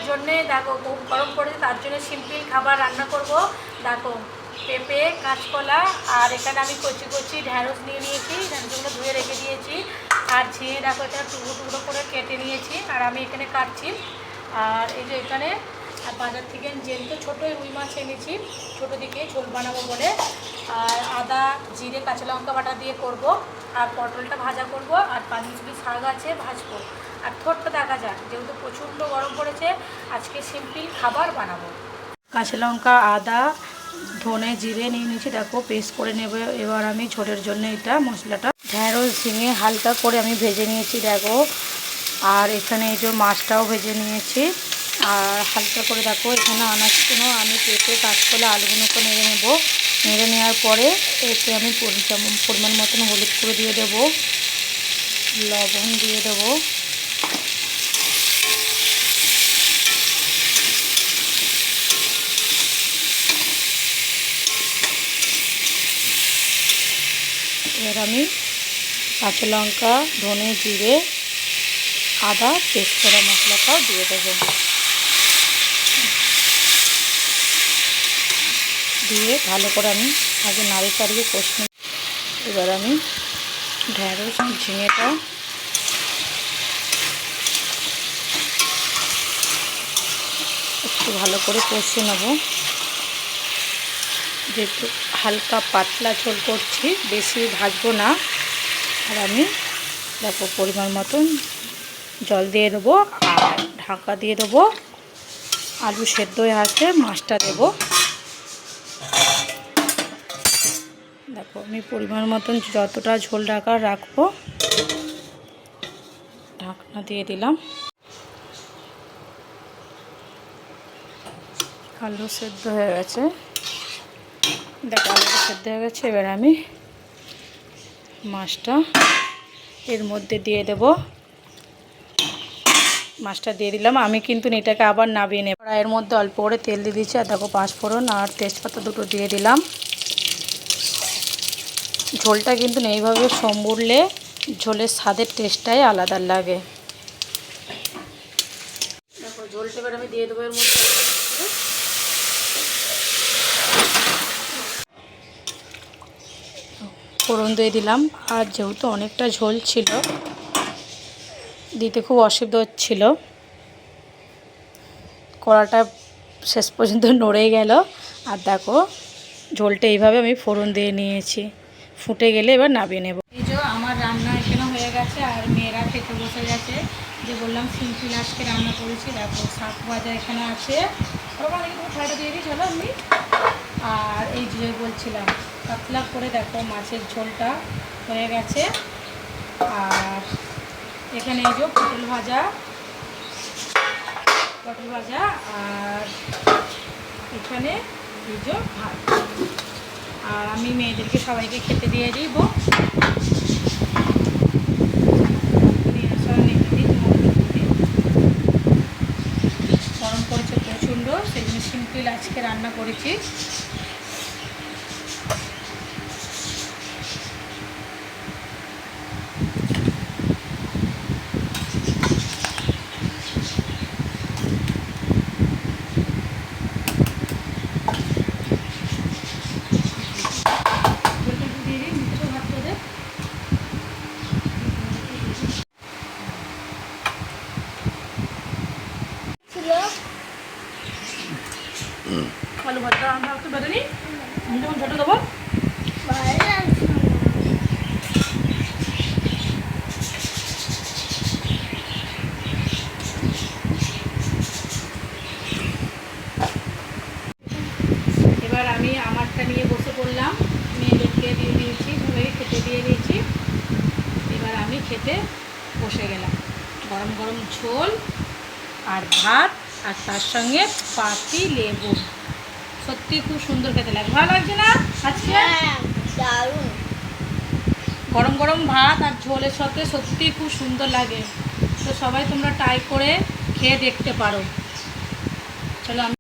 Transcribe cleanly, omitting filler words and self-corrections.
জন্যে দেখো খুব গরম পড়েছে, তার জন্য সিম্পল খাবার রান্না করব। দেখো পেঁপে, কাঁচকলা, আর এখানে আমি কচি কচি ঢ্যাঁড়স নিয়ে নিয়েছি, ঢ্যাঁড়সগুলো ধুয়ে রেখে দিয়েছি। আর ঝিঙে দেখো এটা টুকরো টুকরো করে কেটে নিয়েছি, আর আমি এখানে কাটছি। আর এই যে এখানে বাজার থেকে যেহেতু ছোটোই রুই মাছ এনেছি, ছোটো দিকে ঝোল বানাবো বলে। আর আদা, জিরে, কাঁচা লঙ্কা বাটা দিয়ে করব। আর পটলটা ভাজা করব, আর পাঁচমিশালি শাক আছে ভাজবো। আর থোড়টা দেখা যাক, যেহেতু প্রচণ্ড গরম পড়েছে, আজকে সিম্পল খাবার বানাবো। কাঁচা লঙ্কা, আদা, ধনে, জিরে নিয়ে নিয়েছি, দেখো পেস্ট করে নেবে। এবার আমি ঝোলের জন্য এটা মশলাটা ঢ্যাঁড়স ঝিঙে হালকা করে আমি ভেজে নিয়েছি দেখো। আর এখানে এই যে মাছটাও ভেজে নিয়েছি। আর হালকা করে দেখো এখানে আনাজগুলো আমি পেঁপে, কাঁচকলা, আলুগুলোকে নেড়ে নেবো। নেড়ে নেওয়ার পরে এতে আমি পরিমাণ মতন হলুদ করে দিয়ে দেবো, লবণ দিয়ে দেবো, এবার আমি কাঁচা লঙ্কা, ধনে, জিরে, আদা পেস্ট করা মশলাটাও দিয়ে দেবো। দিয়ে ভালো করে আমি আগে নাড়ি চাড়িয়ে কষে। এবার আমি ঢ্যাঁড়স ঝিঙেটা একটু ভালো করে কষে নেব। যেহেতু হালকা পাতলা ঝোল করছি, বেশি ভাজবো না। আর আমি দেখো পরিমাণ মতন জল দিয়ে দেবো, আর ঢাকা দিয়ে দেবো। আলু সেদ্ধ হয়ে আসলে মাছটা দেবো। দেখো আমি পরিমাণ মতন যতটা ঝোল ঢাকা রাখবো, ঢাকনা দিয়ে দিলাম। আলু সেদ্ধ হয়ে গেছে, দেখো আলুটা সেদ্ধ হয়ে গেছে। এবার আমি মাছটা এর মধ্যে দিয়ে দেব। মাছটা দিয়ে দিলাম। আমি কিন্তু এটাকে আবার নাবিয়ে নেব। এর মধ্যে অল্প করে তেল দিয়ে দিচ্ছি, আর দেখো পাঁচফোড়ন আর তেজপাতা দুটো দিয়ে দিলাম। ঝোলটা কিন্তু এইভাবে সম্বুরলে ঝোলের স্বাদের টেস্টটাই আলাদা লাগে। দেখো ঝোলটা এবার আমি দিয়ে দেবো এর মধ্যে। ফোড়ন দিয়ে দিলাম। আর যেহেতু অনেকটা ঝোল ছিল, দিতে খুব অসুবিধা হচ্ছিল, কড়াটা শেষ পর্যন্ত নড়ে গেল। আর দেখো ঝোলটা এইভাবে আমি ফোড়ন দিয়ে নিয়েছি। ফুটে গেলে এবার নামিয়ে নেব। এই যে আমার রান্না এখানে হয়ে গেছে, আর মেয়েরা খেতে বসে গেছে। যে বললাম সিম্পল আজকে রান্না করেছি, দেখো শাক ভাজা এখানে আছে। ঠান্ডা দিয়ে দিই চলো আমি। আর এই যে বলছিলাম পাতলা করে দেখো মাছের ঝোলটা হয়ে গেছে। আর এখানে এই যে পটল ভাজা, আর এখানে এই যে ভাত। আর আমি মেয়েদেরকে সবাইকে খেতে দিয়ে দিব। গরম পড়েছে প্রচণ্ড, সেই জন্য সিম্পল আজকে রান্না করেছি। আলু ভাতটা আমরা একটু বেঁধে নিই, আমি যখন ছোটো দেবো। এবার আমি আমারটা নিয়ে বসে পড়লাম, মেয়েদেরকে দিয়ে দিয়েছি, সবাই খেতে দিয়ে দিয়েছি। এবার আমি খেতে বসে গেলাম। গরম গরম ঝোল আর ভাত, আর তার সঙ্গে পাতি লেবু। সত্যি খুব সুন্দর খেতে লাগে। ভালো লাগছে না আজকে? দারুণ। গরম গরম ভাত আর ঝোলের সাথে সত্যি খুব সুন্দর লাগে। তো সবাই তোমরা ট্রাই করে খেয়ে দেখতে পারো। চলো আমি